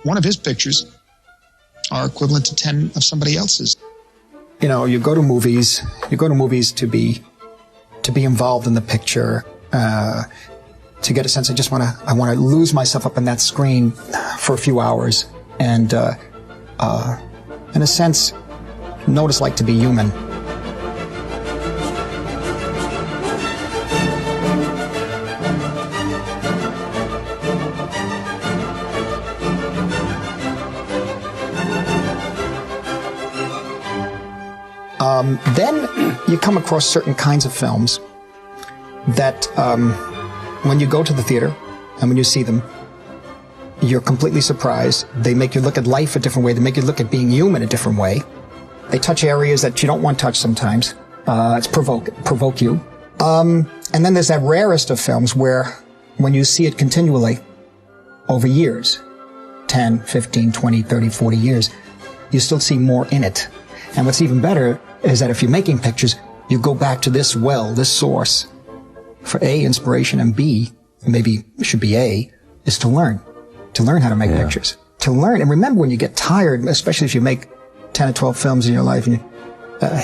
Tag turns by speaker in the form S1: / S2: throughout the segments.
S1: one of his pictures are equivalent to 10 of somebody else's.
S2: You know, you go to movies to be involved in the picture, to get a sense. I want to lose myself up in that screen for a few hours and, in a sense, know what it's like to be human. Then you come across certain kinds of films that, when you go to the theater and when you see them, you're completely surprised. They make you look at life a different way. They make you look at being human a different way. They touch areas that you don't want touched sometimes. It's provoke you. And then there's that rarest of films where when you see it continually over years, 10, 15, 20, 30, 40 years, you still see more in it. And what's even better is that if you're making pictures, you go back to this well, this source, for A, inspiration, and B, maybe it should be A, is to learn how to make pictures. To learn, and remember when you get tired, especially if you make 10 or 12 films in your life, and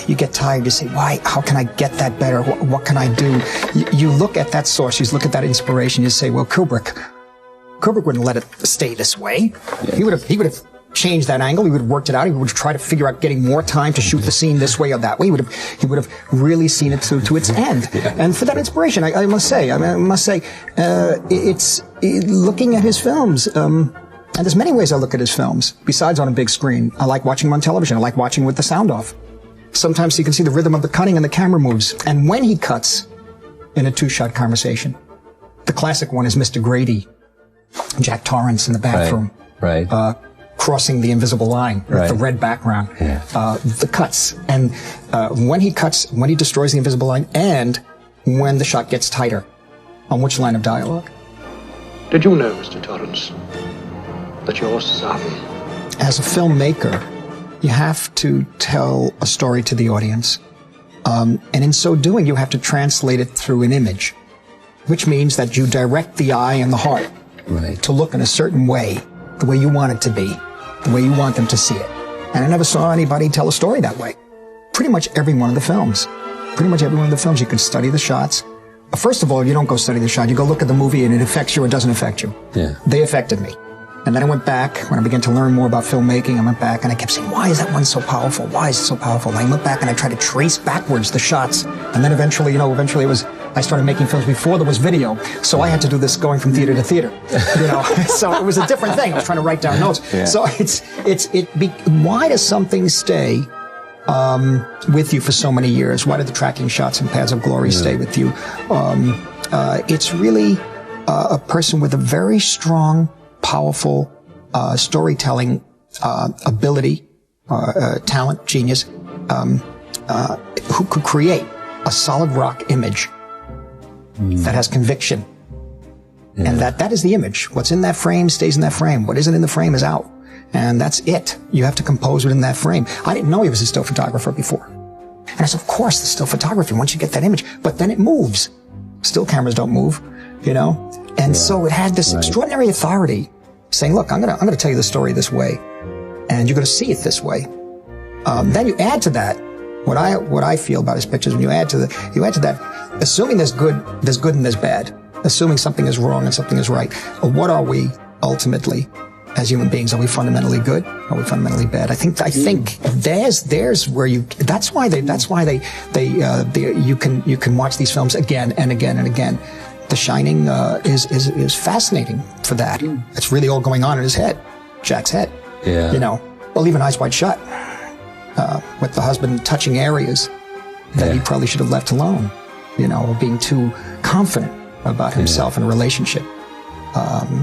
S2: you get tired, you say, why, how can I get that better? What can I do? You look at that source, you look at that inspiration, you say, well, Kubrick wouldn't let it stay this way. Yeah. He would have changed that angle. He would have worked it out. He would have tried to figure out getting more time to shoot the scene this way or that way. He would have really seen it to its end. Yeah. And for that inspiration, I must say, it's looking at his films. And there's many ways I look at his films besides on a big screen. I like watching them on television. I like watching with the sound off. Sometimes you can see the rhythm of the cutting and the camera moves. And when he cuts in a two-shot conversation, the classic one is Mr. Grady, Jack Torrance in the bathroom.
S3: Right.
S2: Crossing the invisible line with the red background. Yeah. The cuts. And when he destroys the invisible line, and when the shot gets tighter, on which line of dialogue?
S4: Did you know, Mr. Torrance, that your son...
S2: As a filmmaker, you have to tell a story to the audience. And in so doing, you have to translate it through an image, which means that you direct the eye and the heart to look in a certain way, the way you want it to be, the way you want them to see it. And I never saw anybody tell a story that way. Pretty much every one of the films, you could study the shots. First of all, you don't go study the shot. You go look at the movie and it affects you or doesn't affect you. Yeah. They affected me. And then I went back, when I began to learn more about filmmaking, I went back and I kept saying, why is that one so powerful? Why is it so powerful? And I went back and I tried to trace backwards the shots. And then eventually I started making films before there was video. So I had to do this going from theater to theater, So it was a different thing. I was trying to write down notes. Yeah. So why does something stay with you for so many years? Why did the tracking shots and Paths of Glory stay with you? It's really a person with a very strong, powerful storytelling ability, talent, genius, who could create a solid rock image that has conviction. Yeah. And that is the image. What's in that frame stays in that frame. What isn't in the frame is out. And that's it. You have to compose within that frame. I didn't know he was a still photographer before. And I said, of course, the still photography, once you get that image, but then it moves. Still cameras don't move, And so it had this extraordinary authority saying, look, I'm going to tell you the story this way, and you're going to see it this way. Then you add to that what I feel about his pictures. When you add to that, assuming there's good and there's bad, assuming something is wrong and something is right. What are we ultimately as human beings? Are we fundamentally good? Are we fundamentally bad? I think there's where you. That's why you can watch these films again and again and again. The Shining is fascinating for that. It's really all going on in his head, Jack's head. Yeah. Well, even Eyes Wide Shut, with the husband touching areas that he probably should have left alone, or being too confident about himself in a relationship.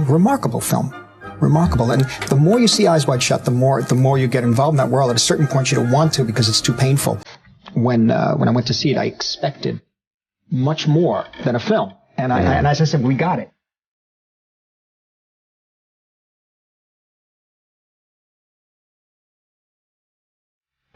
S2: Remarkable film. Remarkable. And the more you see Eyes Wide Shut, the more you get involved in that world. At a certain point, you don't want to because it's too painful. When I went to see it, I expected much more than a film. And as I said, we got it.